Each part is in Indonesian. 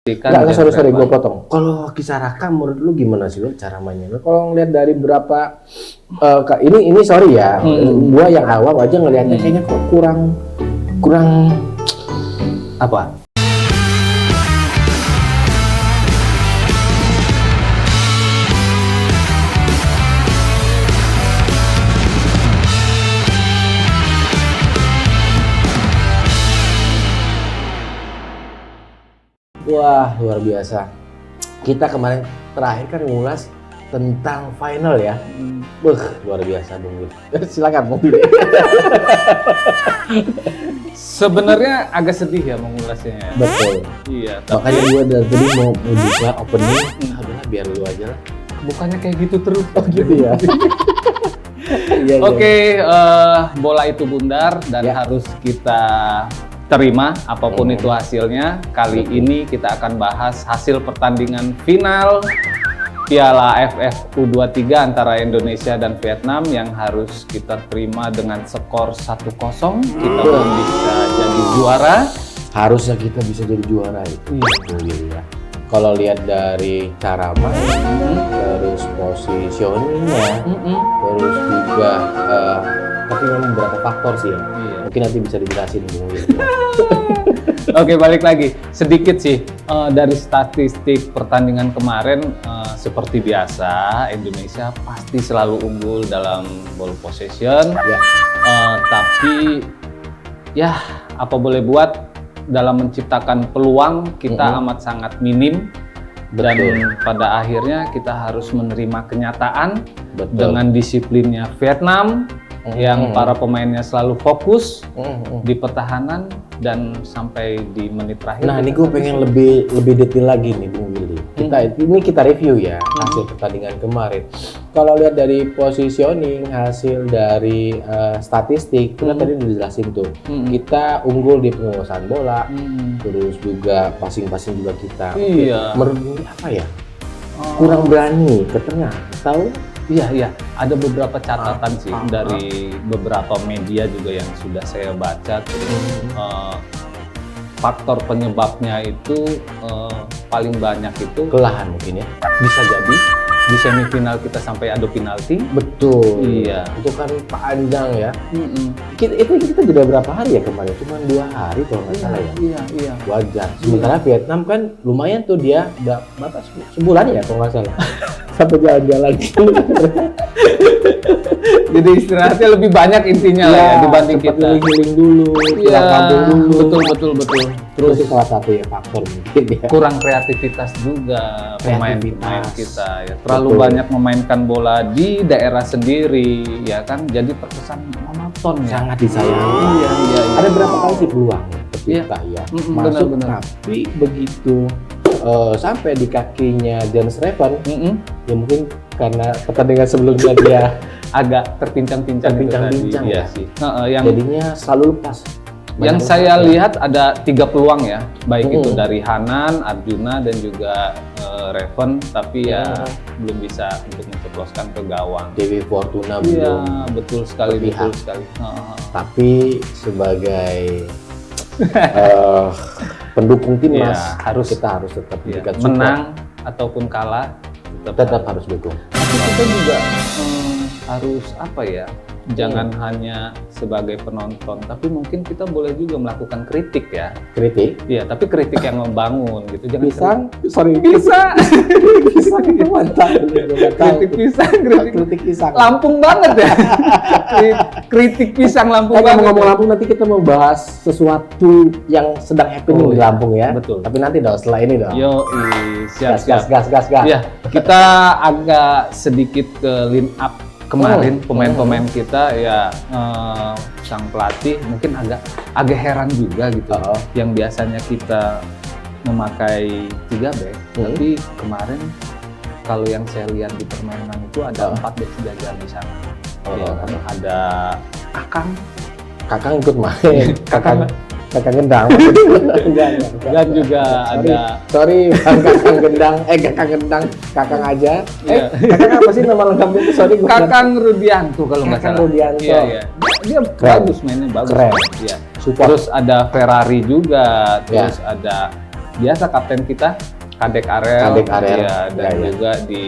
Enggak, sorry, gue potong. Kalau kisah Raka menurut lu gimana sih lu cara mainnya? Lu kalau ngeliat dari berapa ini sorry ya, gua yang awam aja ngeliatnya kayaknya kok kurang apa? Wah, luar biasa. Kita kemarin terakhir kan ngulas tentang final ya. Luar biasa Bung Wil. Silakan Bung Wil. Sebenarnya agak sedih ya mengulasnya. Betul. Iya. Makanya gue dari tadi mau buka opening. Udahlah biar lu aja lah. Bukannya kayak gitu terus. Oh gitu ya. Iya, Oke, bola itu bundar dan harus kita terima apapun itu hasilnya. Kali ini kita akan bahas hasil pertandingan final Piala AFF U23 antara Indonesia dan Vietnam yang harus kita terima dengan skor 1-0. Kita belum bisa jadi juara. Harusnya kita bisa jadi juara itu. Iya. Kalau lihat dari cara main, terus positioningnya, terus juga tapi memang beberapa faktor sih ya. Iya. Mungkin nanti bisa dijelasin Bung Wil. Oke, balik lagi sedikit sih dari statistik pertandingan kemarin. Seperti biasa Indonesia pasti selalu unggul dalam ball possession ya. Tapi ya apa boleh buat dalam menciptakan peluang kita amat sangat minim. Dan pada akhirnya kita harus menerima kenyataan dengan disiplinnya Vietnam yang para pemainnya selalu fokus di pertahanan dan sampai di menit terakhir. Nah, ini gue pengen lebih detail lagi nih Bung Willy. Kita review ya hasil pertandingan kemarin. Kalau lihat dari positioning, hasil dari statistik, kita tadi udah dijelasin tuh. Kita unggul di penguasaan bola, terus juga passing-passing juga kita. Iya. Menurut apa ya? Kurang berani ke tengah, tahu? Iya. Ada beberapa catatan sih dari beberapa media juga yang sudah saya baca. Faktor penyebabnya itu paling banyak itu kelelahan mungkin ya. Bisa jadi di semifinal kita sampai adu penalti. Betul. Iya. Itu kan panjang ya. Kita jeda berapa hari ya kemarin? Cuma 2 hari kalau nggak salah ya. Iya. Wajar. Sementara Vietnam kan lumayan tuh dia udah berapa sebulan ya kalau nggak salah. Sampai jalan-jalan. Jadi istirahatnya lebih banyak intinya lah ya dibanding kita. Healing dulu, pulang kampung dulu. Betul. Terus itu salah satu ya faktor mungkin ya. Kurang kreativitas juga pemain kita ya. Terlalu banyak memainkan bola di daerah sendiri ya kan, jadi terkesan monoton ya. Sangat disayangkan. Iya. Ada berapa kali sih peluang ketika ya masuk benar. tapi begitu sampai di kakinya Jens Reven ya mungkin karena pertandingan sebelumnya dia agak terpincang-pincang ya sih. Jadinya selalu lepas. Yang saya lihat ada 3 peluang ya, baik itu dari Hanan, Arjuna dan juga Reven, tapi ya belum bisa untuk menceploskan ke gawang. Dewi Fortuna belum. Iya, betul sekali. Tapi sebagai pendukung timnas kita harus tetap berikan support. Menang ataupun kalah tetap harus dukung. Tapi kita juga harus jangan hanya sebagai penonton, tapi mungkin kita boleh juga melakukan kritik ya. Kritik? Iya, tapi kritik yang membangun gitu. Jangan pisang itu mantap. Kritik pisang. Lampung banget ya. Kritik pisang Lampung banget. Ngomong Lampung, nanti kita mau bahas sesuatu yang sedang happening di Lampung ya. Betul. Tapi nanti setelah ini dong. Siap. Gas. Ya, kita agak sedikit ke line up kemarin pemain-pemain kita ya. Sang pelatih mungkin agak heran juga gitu. Yang biasanya kita memakai 3 back, tapi kemarin kalau yang saya lihat di permainan itu ada 4 back sejajar di sana. Ya kan ada Kakang ikut main. Kakang Gendang. Dan juga ada Kakang aja. Kakang apa sih nama lengkapnya itu? Sorry, Kakang Rudianto kalau nggak salah. Rudianto. Iya. Dia bagus mainnya, bagus. Keren. Iya. Terus ada Ferrari juga, terus ada biasa kapten kita Kadek Arel, Kadek Arel. ya, dan Ya, ya. juga di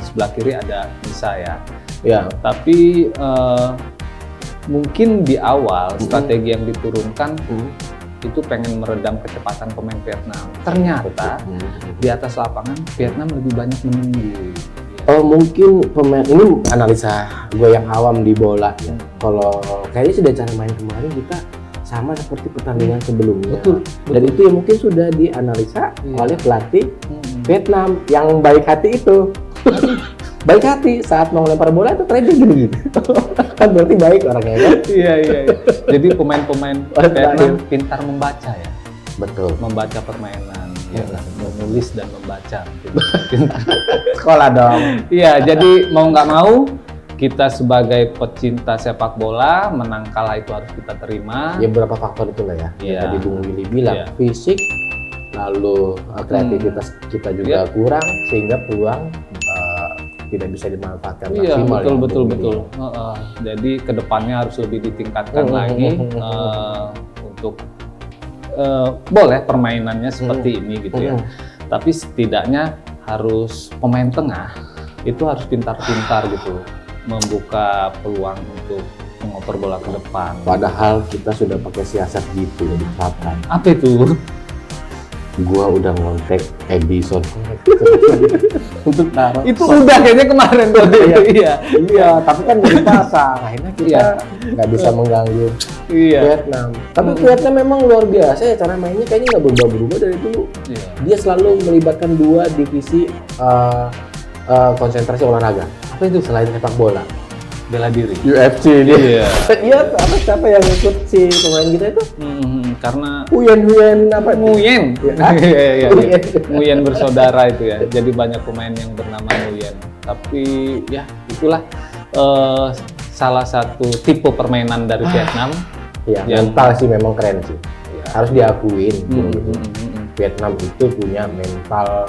sebelah kiri ada Nisa ya. Ya. Tapi mungkin di awal strategi yang diturunkan itu pengen meredam kecepatan pemain Vietnam. Ternyata di atas lapangan Vietnam lebih banyak menunggu. Oh, mungkin pemain ini analisa gue yang awam di bola ya. Kalau kayaknya sudah cara main kemarin kita sama seperti pertandingan sebelumnya. Betul. Dan itu yang mungkin sudah dianalisa oleh pelatih Vietnam yang baik hati itu. Baik hati saat mau lempar bola itu trading gini. Kan berarti baik orangnya kan? Iya. Jadi pemain-pemain Vietnam pintar membaca ya. Betul. Membaca permainan, ya kan? Menulis dan membaca. Sekolah dong. Iya, jadi mau nggak mau kita sebagai pecinta sepak bola menang kalah itu harus kita terima. Ya beberapa faktor itu lah ya. Iya. Tadi Bung Willy bilang Iya. fisik, lalu kreativitas kita juga kurang sehingga peluang tidak bisa dimanfaatkan Iya, maksimal. ya, betul. Bung Willy. Jadi kedepannya harus lebih ditingkatkan lagi untuk boleh permainannya seperti ini gitu ya. Tapi setidaknya harus pemain tengah itu harus pintar-pintar gitu membuka peluang untuk mengoper bola ke depan. Padahal kita sudah pakai siasat gitu ya diterapkan. Apa itu? Gua udah ngontek Edison untuk taruh. Itu udah kayaknya kemarin tuh. Iya, tapi kan nggak dipasang. Akhirnya kita nggak bisa mengganggu Iya. Vietnam. Tapi Vietnam memang luar biasa ya, cara mainnya kayaknya nggak berubah-berubah dari dulu. Iya. Dia selalu melibatkan dua divisi konsentrasi olahraga. Apa itu selain sepak bola? Bela diri. UFC dia. Iya. Iya, apa siapa yang ikut si pemain kita itu? Karena Huyen apa? Nguyen. Ya. Iya. Nguyen. Nguyen bersaudara itu ya. Jadi banyak pemain yang bernama Nguyen. Tapi ya itulah salah satu tipe permainan dari Vietnam. Iya, Yang- mental sih memang keren sih. Ya. Harus diakuin. Hmm. Vietnam itu punya mental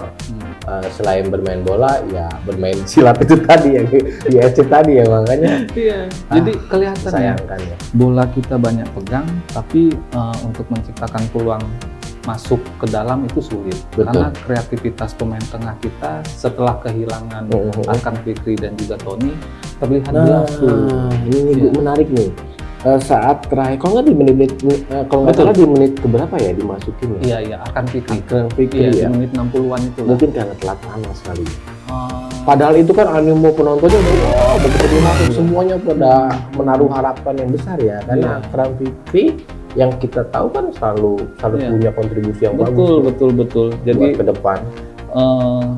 selain bermain bola, ya bermain silat itu tadi yang di UFC tadi ya, makanya Iya. Jadi kelihatan ya. sayangkan ya. Bola kita banyak pegang, tapi untuk menciptakan peluang masuk ke dalam itu sulit. Betul. Karena kreativitas pemain tengah kita setelah kehilangan Arkan Fikri dan juga Tony terlihat jelas tuh. Ini Iya. menarik nih. Saat terakhir, kalau nggak di menit, kalau nggak Betul. salah di menit keberapa ya dimasukin ya? Iya, Arkan Fikri. Keren Fikri Iya, ya. di menit 60-an itu lah. Mungkin karena telat panas kali. Oh, Padahal itu kan animo penontonnya, wah begitu dia masuk semuanya pada menaruh harapan yang besar ya. Karena Iya. Akram Fikri yang kita tahu kan selalu Iya. punya kontribusi yang betul, bagus betul. buat Jadi ke depan,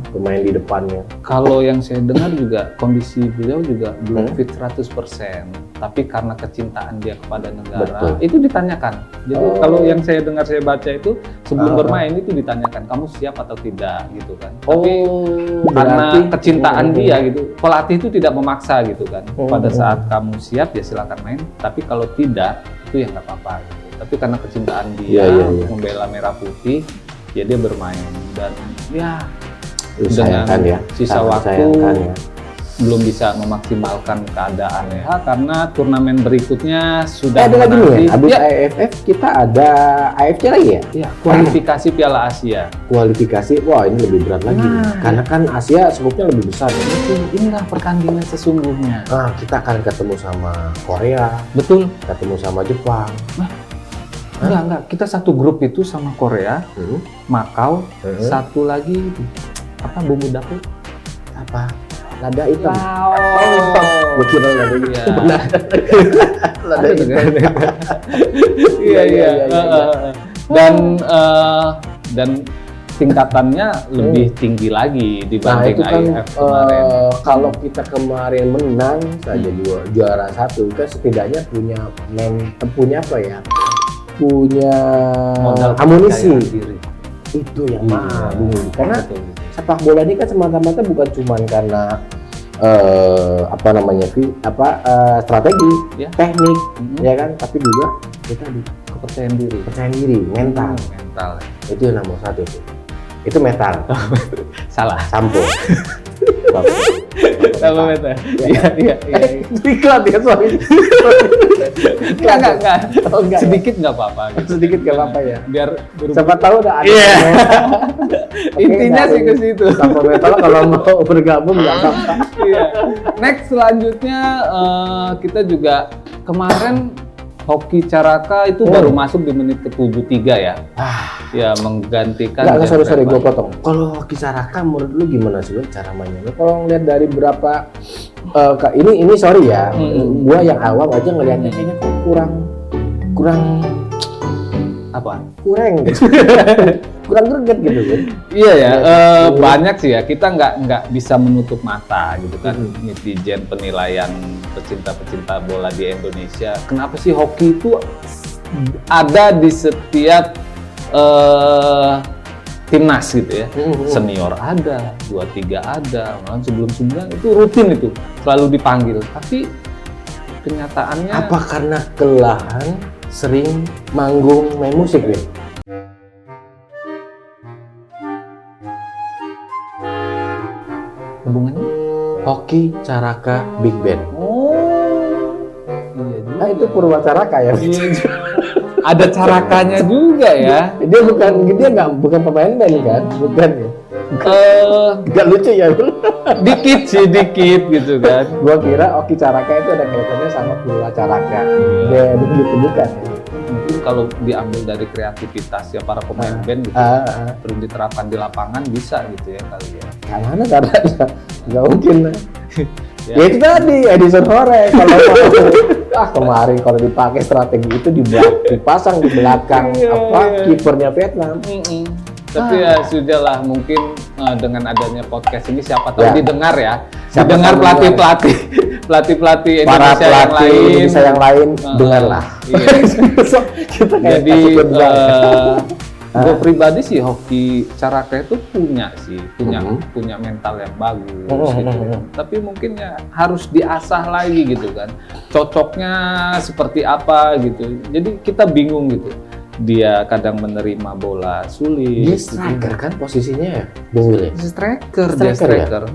pemain di depannya. kalau yang saya dengar juga kondisi beliau juga belum Hmm. fit 100%. Tapi karena kecintaan dia kepada negara, Betul. itu ditanyakan. Jadi Oh. kalau yang saya dengar saya baca itu sebelum Ah. bermain itu ditanyakan kamu siap atau tidak gitu kan. Tapi karena berarti- kecintaan dia gitu, pelatih itu tidak memaksa gitu kan. Pada Hmm. saat kamu siap ya silakan main. Tapi kalau tidak itu ya nggak apa-apa. Gitu. Tapi karena kecintaan dia Iya. membela merah putih, ya dia bermain dan ya Disayangkan ya. sisa Sangat waktu disayangkan ya. belum bisa memaksimalkan keadaan ya. Karena turnamen berikutnya sudah Ada lagi nih menanti. ya, abis Ya, AFF kita ada AFC lagi ya? ya, kualifikasi Piala Asia. Kualifikasi, wah ini lebih berat lagi nih. Nah, Karena kan Asia skupnya lebih besar ya. Betul, inilah pertandingan sesungguhnya. Nah, kita akan ketemu sama Korea, Betul. ketemu sama Jepang. Enggak. Kita satu grup itu sama Korea, Hmm. Macau, Hmm. satu lagi apa bumbu dapur? Apa? Lada hitam. Wow. Gua kira lada hitam. Iya. Benar. Lada Ada tuh hitam. kan? Iya. Iya. Dan tingkatannya lebih tinggi lagi Nah dibanding itu kan IF kemarin. kalau kita kemarin menang saja juara satu, kan setidaknya punya apa ya? Punya Modal amunisi. kepercayaan diri. Itu yang Iya. mahal, Bung. Karena Betul. sepak bola ini kan semata-mata bukan cuman karena strategi, Ya. teknik, Mhm. ya kan, tapi juga kita Kepercayaan diri. percaya diri, mental. Mental. Itu yang nomor satu tuh. Itu metal, Salah. sampo. Sama Meta. Iya. Iklan ya, sorry. Enggak. Oh, enggak. Sedikit nggak apa-apa. Gitu. Sedikit nggak apa-apa ya. Biar Siapa tahu udah ada. Iya. Oke, Intinya sih dari ke situ. Sampo Metal kalau mau bergabung nggak apa-apa. Iya. Next selanjutnya kita juga kemarin Hoki Caraka itu baru masuk di menit ke-73 ya. Ya menggantikan. Enggak, sorry gue potong. Kalau Hoki Caraka menurut lu gimana sih cara mainnya? Kalau ngeliat dari berapa ini sorry ya. Gua yang awam aja ngelihatnya kayaknya kok kurang apa? Kurang gitu. Kurang greget gitu kan. Iya ya, banyak sih ya. Kita nggak bisa menutup mata gitu kan. Netizen penilaian pecinta bola di Indonesia. Kenapa sih hoki itu ada di setiap timnas gitu ya. Senior ada, 23 ada, malah sebelum-sebelumnya itu rutin itu selalu dipanggil. Tapi kenyataannya apa karena kelelahan sering manggung main musik ya? hubungannya? Hoki Caraka Big Band. Oh, iya juga. Nah itu Purwa Caraka ya. Ada Carakanya juga ya. Dia bukan pemain band kan? Bukan ya. Gak lucu ya. Dikit gitu kan. Gua kira Hoki Caraka itu ada kaitannya sama Purwa Caraka. Dia begitu bukan ya. Mungkin kalau diambil dari kreativitas ya para pemain band gitu, terus diterapkan di lapangan bisa gitu ya kali ya. Karena nggak mungkin. Ya itu tadi Edison Hore kalau mau kemarin kalau dipakai strategi itu dipasang di belakang kipernya Vietnam. Tapi ya sudahlah, mungkin dengan adanya podcast ini siapa tahu didengar ya. Siapa didengar tahu pelatih para Indonesia pelatih Indonesia yang lain dengarlah. Iya. Kita kayak Jadi gue pribadi sih Hoki Caraka itu punya mental yang bagus gitu. Tapi mungkin ya harus diasah lagi gitu kan. Cocoknya seperti apa gitu. Jadi kita bingung gitu. Dia kadang menerima bola sulit. Dia striker kan posisinya ya, Bung Willy? Striker. Striker,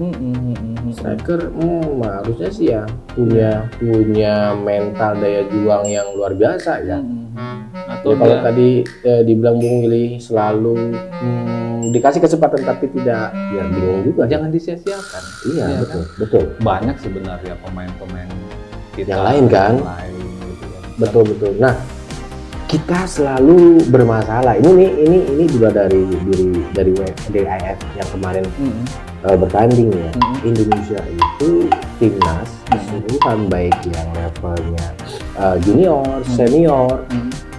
harusnya sih ya punya mental daya juang yang luar biasa ya. Atau kalau tadi dibilang Bung Willy selalu dikasih kesempatan tapi tidak, ya bingung juga. Jangan disia-siakan. Iya ya, betul. Banyak sebenarnya pemain-pemain kita yang lain kan. Gitu ya. Betul. Nah, kita selalu bermasalah. Ini juga dari DIF yang kemarin bertanding ya. Indonesia itu timnas keseluruhan baik yang levelnya junior, senior,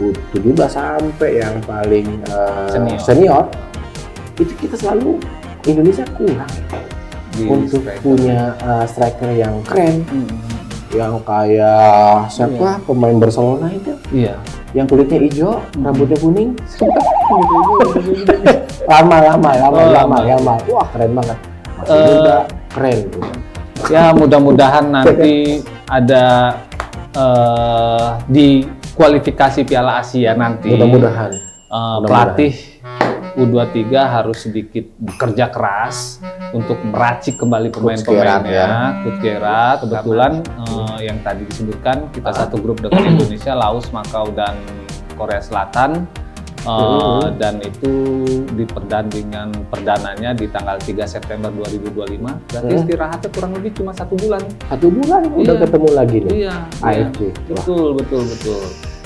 U17 sampai yang paling senior itu kita selalu Indonesia kurang untuk punya striker yang keren. Yang kayak siapa pemain Barcelona itu? Iya. Yang kulitnya hijau, rambutnya kuning. Lama. Wah, keren banget. Masih muda, keren tuh. Ya, mudah-mudahan nanti ada di kualifikasi Piala Asia nanti. Mudah-mudahan. Pelatih U23 harus sedikit bekerja keras untuk meracik kembali pemain-pemainnya. Coach Gerard, kebetulan yang tadi disebutkan kita satu grup dengan Indonesia, Laos, Makau, dan Korea Selatan. Dan itu di pertandingan perdananya di tanggal 3 September 2025. Berarti istirahatnya kurang lebih cuma 1 bulan. 1 bulan udah ketemu lagi nih. Iya. AFC. Betul.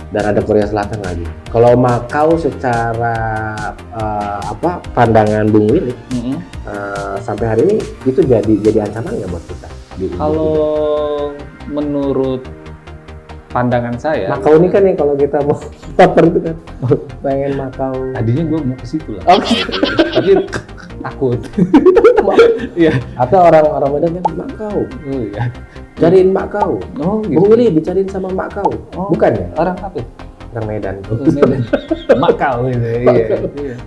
Dan ada Korea Selatan lagi. Kalau Makau secara pandangan Bung Willy sampai hari ini itu jadi ancaman nggak buat kita? Kalau menurut pandangan saya, Makau ini kan kalau kita mau paper itu kan pengen Makau. Tadinya gue mau ke situ lah. Tapi takut. Iya. Atau orang Medan kan Makau. Iya. Cariin Makau. Gitu. Bung Willy dicariin sama Makau. Bukan ya? Orang apa? Orang Medan. Makau itu. Iya.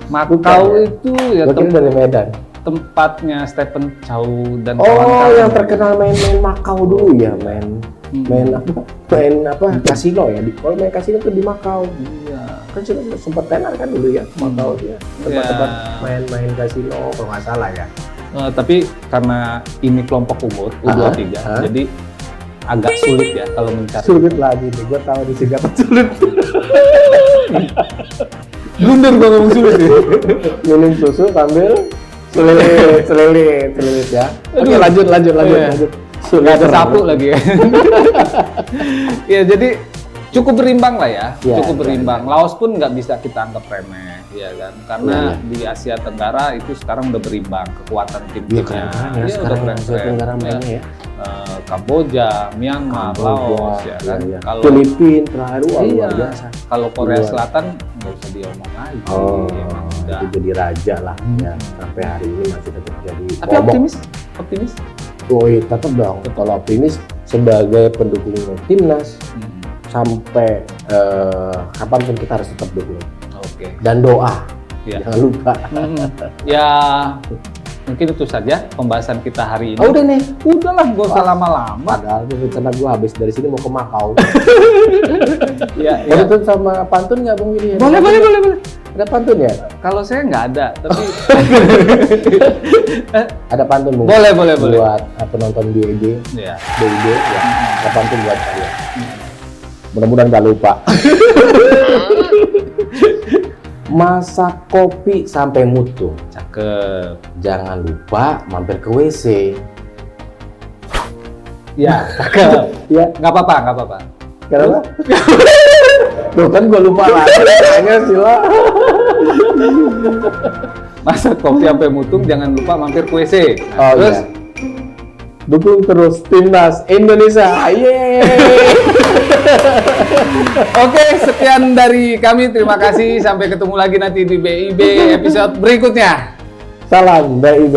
Makau itu ya dari Medan. Tempatnya Stephen Chow dan kawan-kawan. Yang terkenal main Makau dulu ya, main kasino ya. Kalau main kasino tuh di Makau. Iya. Kan sempat tenar kan dulu ya Makau dia. Tempat-tempat main kasino kalau nggak salah ya. Tapi karena ini kelompok umur U23, jadi agak sulit ya kalau mencari. Sulit lagi nih, gue tahu di Singapura sulit. Blunder gua ngomong sulit ya. Minum susu sambil selilit ya. Oke, lanjut. Sulit. Nggak ada sapu lagi ya. Ya jadi cukup berimbang lah ya, Ya, cukup berimbang. Laos pun nggak bisa kita anggap remeh, ya kan? Karena Ya. di Asia Tenggara itu sekarang udah berimbang kekuatan Iya, tim-timnya. keren-keren ya Iya, sekarang udah Asia Tenggara mainnya ya. Kamboja, Myanmar, Laos, ya kan? Iya. Kalau Filipina terakhir iya, luar biasa. kalau Korea Luar. Selatan nggak usah diomong lagi. Oh, Emang udah. itu jadi raja lah ya. Sampai hari ini masih tetap jadi Tapi momok. optimis. Oh, iya, tetap dong. Kalau optimis sebagai pendukung timnas sampai kapanpun kita harus tetap dukung Oke. dan doa. Ya. Jangan lupa. Ya, mungkin itu saja pembahasan kita hari ini. Oh, udah nih. Udahlah, gak usah lama-lama. Padahal tuh rencana gue habis dari sini mau ke Makau. Ya, Mau ditutup sama pantun nggak, Bung Willy? Boleh. Ada pantun ya? Kalau saya nggak ada, tapi Ada pantun, Bung. boleh. Buat penonton BIB, Ya. BIB ya. Ada pantun buat kalian. Mudah-mudahan nggak lupa. Masak kopi sampai mutu. Cakep. Jangan lupa mampir ke WC. Ya, cakep. Ya, Nggak apa-apa. kenapa? Tuh kan gue lupa lagi. Tanya sila. Masak kopi sampai mutung, jangan lupa mampir ke WC. Oh, Terus, iya. Dukung terus timnas Indonesia. Yeay. Oke, sekian dari kami. Terima kasih. Sampai ketemu lagi nanti di BIB episode berikutnya. Salam BIB.